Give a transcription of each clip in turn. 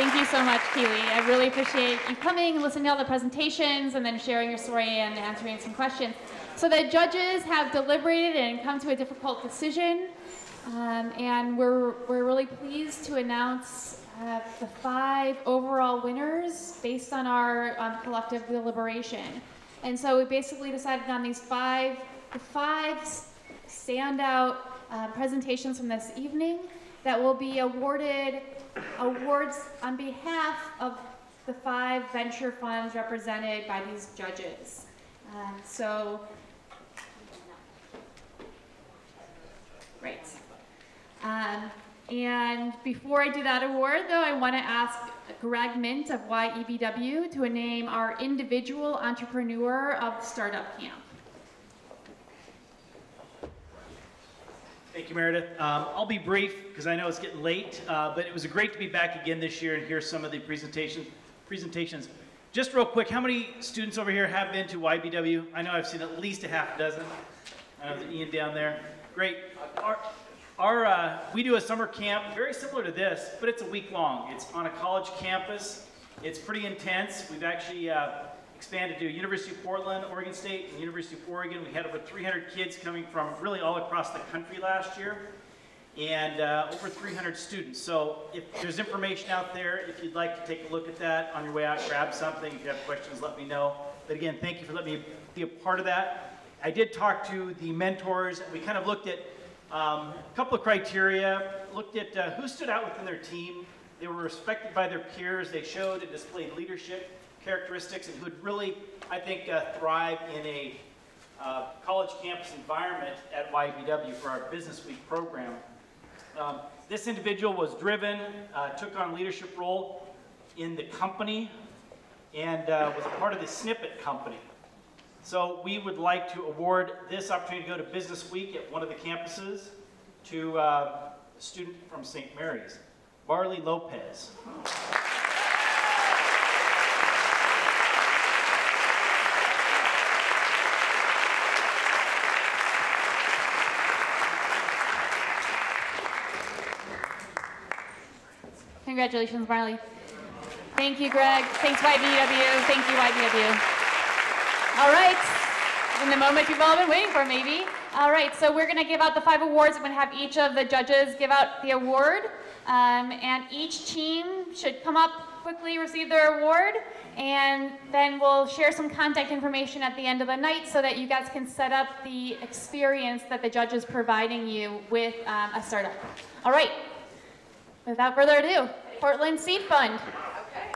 Thank you so much, Keely. I really appreciate you coming and listening to all the presentations and then sharing your story and answering some questions. So the judges have deliberated and come to a difficult decision, and we're really pleased to announce the 5 overall winners based on our collective deliberation. And so we basically decided on these 5 standout presentations from this evening that will be awarded awards on behalf of the 5 venture funds represented by these judges. Great. And before I do that award, though, I want to ask Greg Mint of YEBW to name our individual entrepreneur of Startup Camp. Thank you, Meredith. I'll be brief because I know it's getting late, but it was great to be back again this year and hear some of the presentations. Just real quick, how many students over here have been to YBW? I know I've seen at least a half dozen. I know there's Ian down there. Great. We do a summer camp very similar to this, but it's a week long. It's on a college campus. It's pretty intense. We've actually expanded to University of Portland, Oregon State, and University of Oregon. We had over 300 kids coming from really all across the country last year, and over 300 students. So if there's information out there, if you'd like to take a look at that on your way out, grab something. If you have questions, let me know. But again, thank you for letting me be a part of that. I did talk to the mentors. We kind of looked at a couple of criteria, looked at who stood out within their team. They were respected by their peers. They showed and displayed leadership characteristics and who would really, I think, thrive in a college campus environment at YBW for our Business Week program. This individual was driven, took on a leadership role in the company, and was a part of the Snippet company. So we would like to award this opportunity to go to Business Week at one of the campuses to a student from St. Mary's, Barley Lopez. Congratulations, Marley. Thank you, Greg. Thanks, YBW. Thank you, YBW. All right, in the moment you've all been waiting for, maybe. All right, so we're going to give out the 5 awards. I'm going to have each of the judges give out the award, and each team should come up quickly, receive their award, and then we'll share some contact information at the end of the night so that you guys can set up the experience that the judge is providing you with a startup. All right, without further ado, Portland Seed Fund. Okay.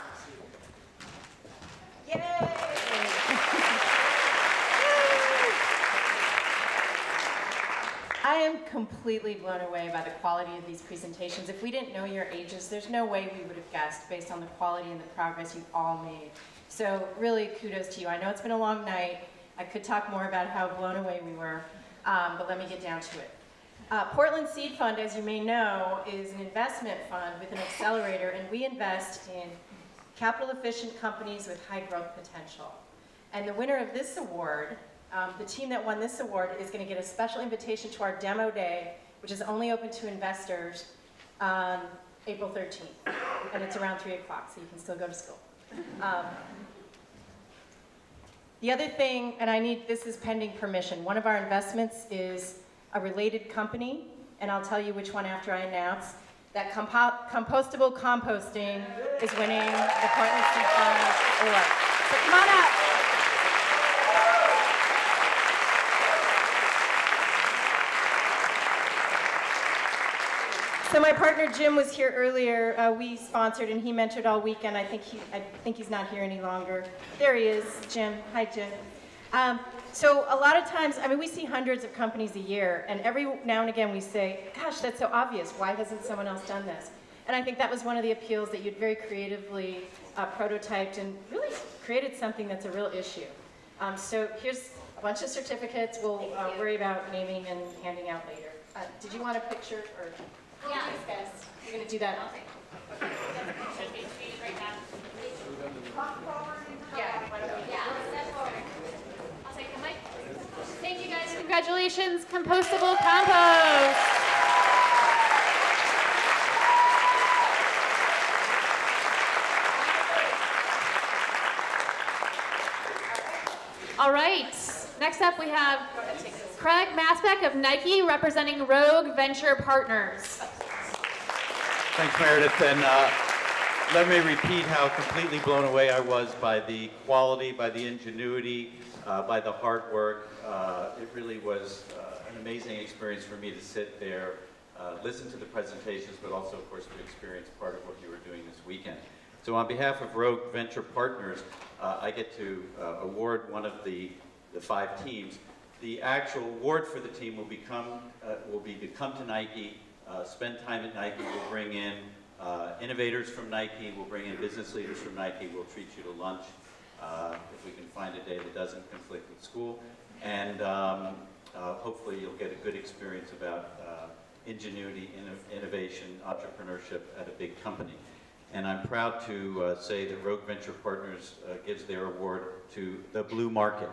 Yay! I am completely blown away by the quality of these presentations. If we didn't know your ages, there's no way we would have guessed based on the quality and the progress you've all made. So really kudos to you. I know it's been a long night. I could talk more about how blown away we were, but let me get down to it. Portland Seed Fund, as you may know, is an investment fund with an accelerator, and we invest in capital-efficient companies with high growth potential. And the winner of this award, the team that won this award, is going to get a special invitation to our demo day, which is only open to investors on April 13th. And it's around 3 o'clock, so you can still go to school. The other thing, and this is pending permission, one of our investments is a related company, and I'll tell you which one after I announce, that compostable composting is winning the Portland Seed Fund award. So come on up. So my partner Jim was here earlier. We sponsored, and he mentored all weekend. I think he's not here any longer. There he is, Jim. Hi, Jim. So a lot of times, I mean, we see hundreds of companies a year, and every now and again we say, gosh, that's so obvious. Why hasn't someone else done this? And I think that was one of the appeals, that you'd very creatively prototyped and really created something that's a real issue. So here's a bunch of certificates. We'll worry about naming and handing out later. Did you want a picture? Or? Yeah. Thanks, guys. We're going to do that. Should be tweeted right now. Yeah. I'll take the mic. Thank you, guys. Congratulations, compostable compost. All right, next up we have Craig Masbeck of Nike representing Rogue Venture Partners. Thanks, Meredith. And let me repeat how completely blown away I was by the quality, by the ingenuity, by the hard work. It really was an amazing experience for me to sit there, listen to the presentations, but also, of course, to experience part of what you were doing this weekend. So on behalf of Rogue Venture Partners, I get to award one of the 5 teams. The actual award for the team will be to come to Nike, spend time at Nike. We'll bring in innovators from Nike. We'll bring in business leaders from Nike. We'll treat you to lunch if we can find a day that doesn't conflict with school. And hopefully you'll get a good experience about ingenuity, innovation, entrepreneurship at a big company. And I'm proud to say that Rogue Venture Partners gives their award to the Blue Market.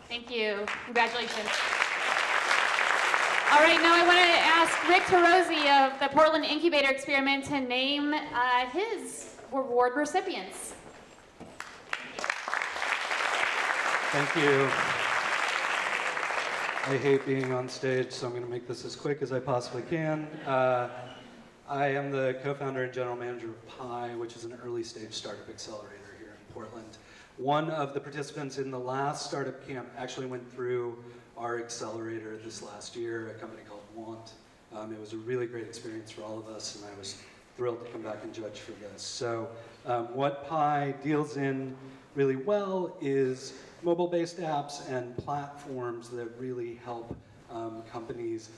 Thank you. Congratulations. All right, now I want to ask Rick Tarosi of the Portland Incubator Experiment to name his award recipients. Thank you. I hate being on stage, so I'm going to make this as quick as I possibly can. I am the co-founder and general manager of Pi, which is an early stage startup accelerator here in Portland. One of the participants in the last startup camp actually went through our accelerator this last year, a company called Want. It was a really great experience for all of us, and I was thrilled to come back and judge for this. So what Pi deals in really well is mobile-based apps and platforms that really help companies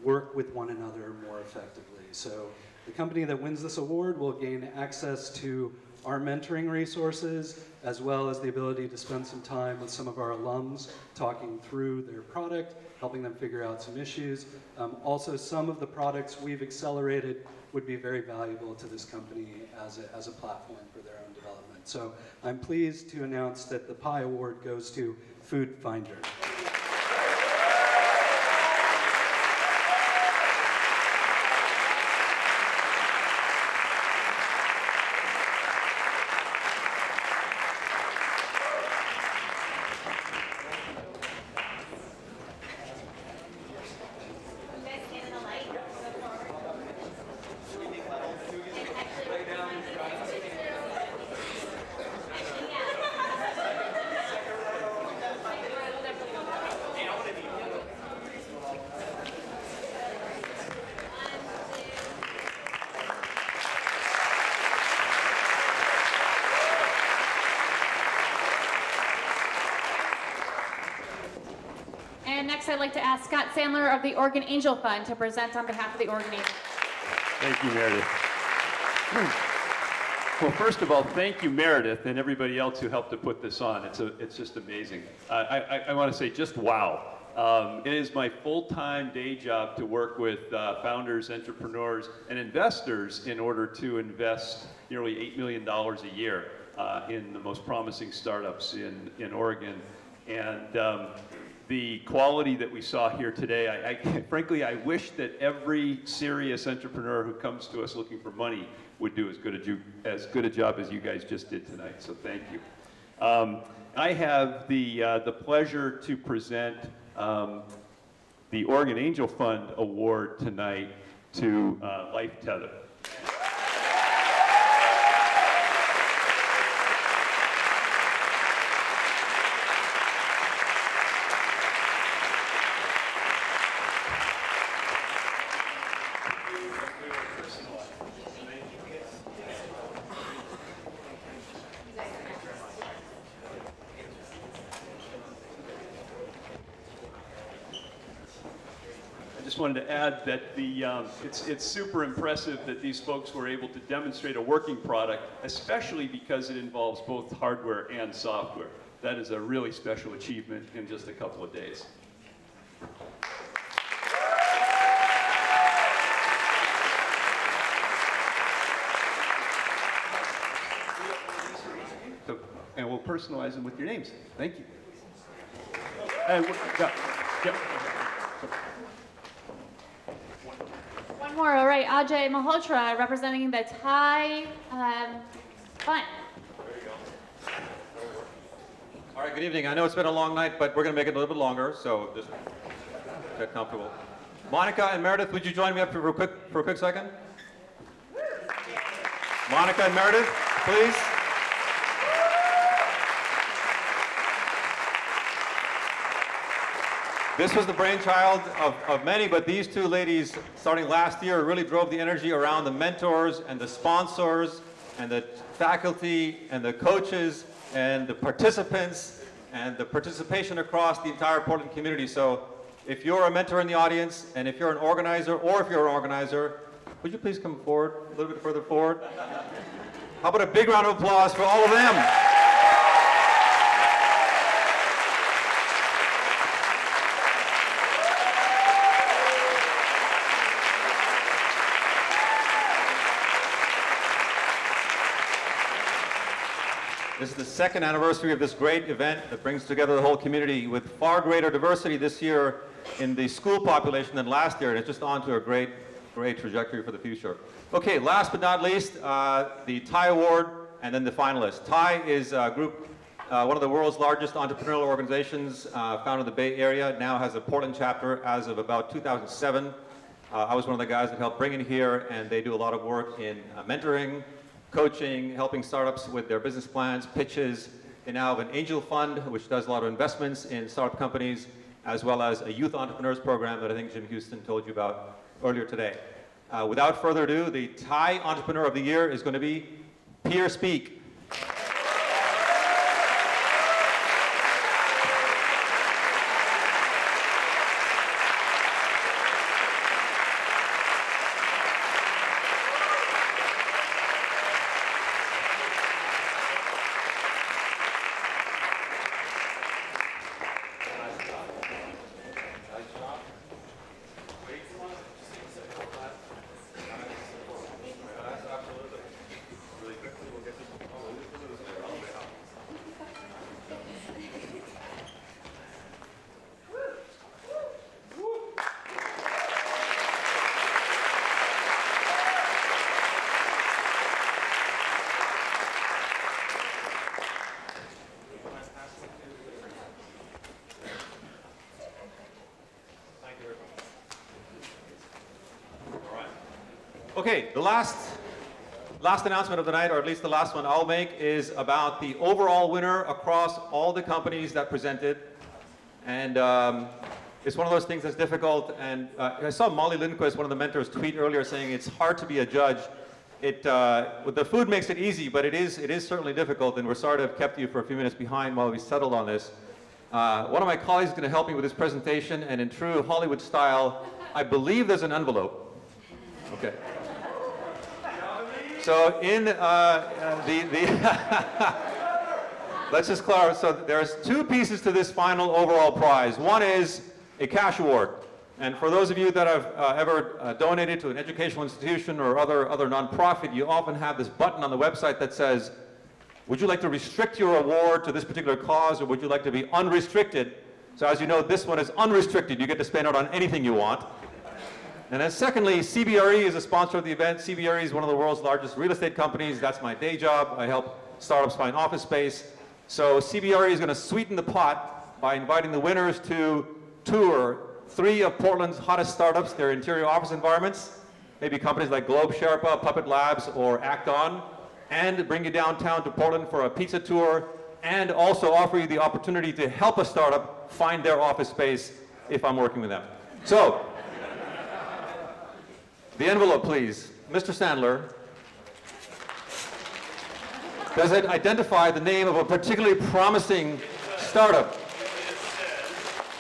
work with one another more effectively. So the company that wins this award will gain access to our mentoring resources, as well as the ability to spend some time with some of our alums talking through their product, helping them figure out some issues. Also, some of the products we've accelerated would be very valuable to this company as a platform for their own development. So I'm pleased to announce that the Pi Award goes to Food Finder. And next I'd like to ask Scott Sandler of the Oregon Angel Fund to present on behalf of the Oregon Angel. Thank you, Meredith. Well, first of all, thank you, Meredith, and everybody else who helped to put this on. It's just amazing. I want to say just wow. It is my full-time day job to work with founders, entrepreneurs, and investors in order to invest nearly $8 million a year in the most promising startups in Oregon. And the quality that we saw here today, frankly, I wish that every serious entrepreneur who comes to us looking for money would do as good a job as you guys just did tonight, so thank you. I have the pleasure to present the Oregon Angel Fund Award tonight to Life Tether. just wanted to add that it's super impressive that these folks were able to demonstrate a working product, especially because it involves both hardware and software. That is a really special achievement in just a couple of days. So, and we'll personalize them with your names. Thank you. And One more, all right, Ajay Malhotra representing the Thai Fund. All right, good evening. I know it's been a long night, but we're going to make it a little bit longer, so just get comfortable. Monica and Meredith, would you join me up for a quick second? Monica and Meredith, please. This was the brainchild of many, but these two ladies, starting last year, really drove the energy around the mentors and the sponsors and the faculty and the coaches and the participants and the participation across the entire Portland community. So if you're a mentor in the audience, and if you're an organizer, or if you're an organizer, would you please come forward, a little bit further forward? How about a big round of applause for all of them? This is the second anniversary of this great event that brings together the whole community with far greater diversity this year in the school population than last year, and it's just on to a great trajectory for the future. Okay, last but not least, the Thai Award and then the finalists. Thai is a group, one of the world's largest entrepreneurial organizations found in the Bay Area, now has a Portland chapter as of about 2007. I was one of the guys that helped bring it here, and they do a lot of work in mentoring, coaching, helping startups with their business plans, pitches. They now have an angel fund, which does a lot of investments in startup companies, as well as a youth entrepreneurs program that I think Jim Houston told you about earlier today. Without further ado, the Thai Entrepreneur of the Year is going to be Peer Speak. Okay, the last announcement of the night, or at least the last one I'll make, is about the overall winner across all the companies that presented. And it's one of those things that's difficult. And I saw Molly Lindquist, one of the mentors, tweet earlier saying it's hard to be a judge. The food makes it easy, but it is certainly difficult. And we're sorry to have kept you for a few minutes behind while we settled on this. One of my colleagues is going to help me with this presentation. And in true Hollywood style, I believe there's an envelope. Okay. So in let's just clarify, so there's two pieces to this final overall prize. One is a cash award. And for those of you that have ever donated to an educational institution or other nonprofit, you often have this button on the website that says, would you like to restrict your award to this particular cause, or would you like to be unrestricted? So as you know, this one is unrestricted. You get to spend it on anything you want. And then secondly, CBRE is a sponsor of the event. CBRE is one of the world's largest real estate companies. That's my day job. I help startups find office space. So CBRE is going to sweeten the pot by inviting the winners to tour 3 of Portland's hottest startups, their interior office environments, maybe companies like Globe Sherpa, Puppet Labs, or Act On, and bring you downtown to Portland for a pizza tour, and also offer you the opportunity to help a startup find their office space if I'm working with them. So, the envelope, please. Mr. Sandler, does it identify the name of a particularly promising startup?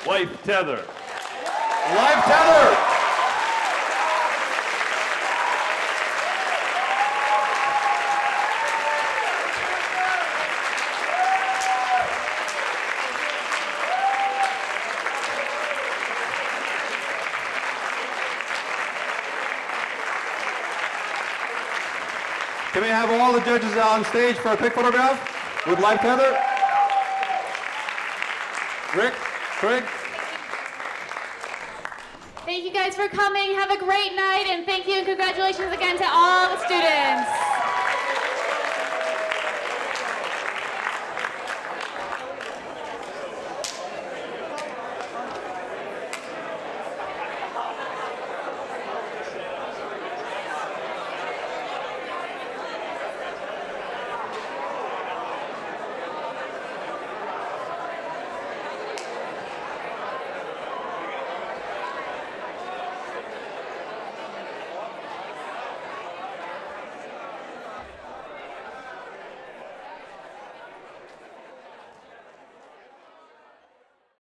Life Tether. Life Tether! have all the judges on stage for a quick photograph with live tether? Rick, Craig? Thank you guys for coming. Have a great night, and thank you and congratulations again to all the students.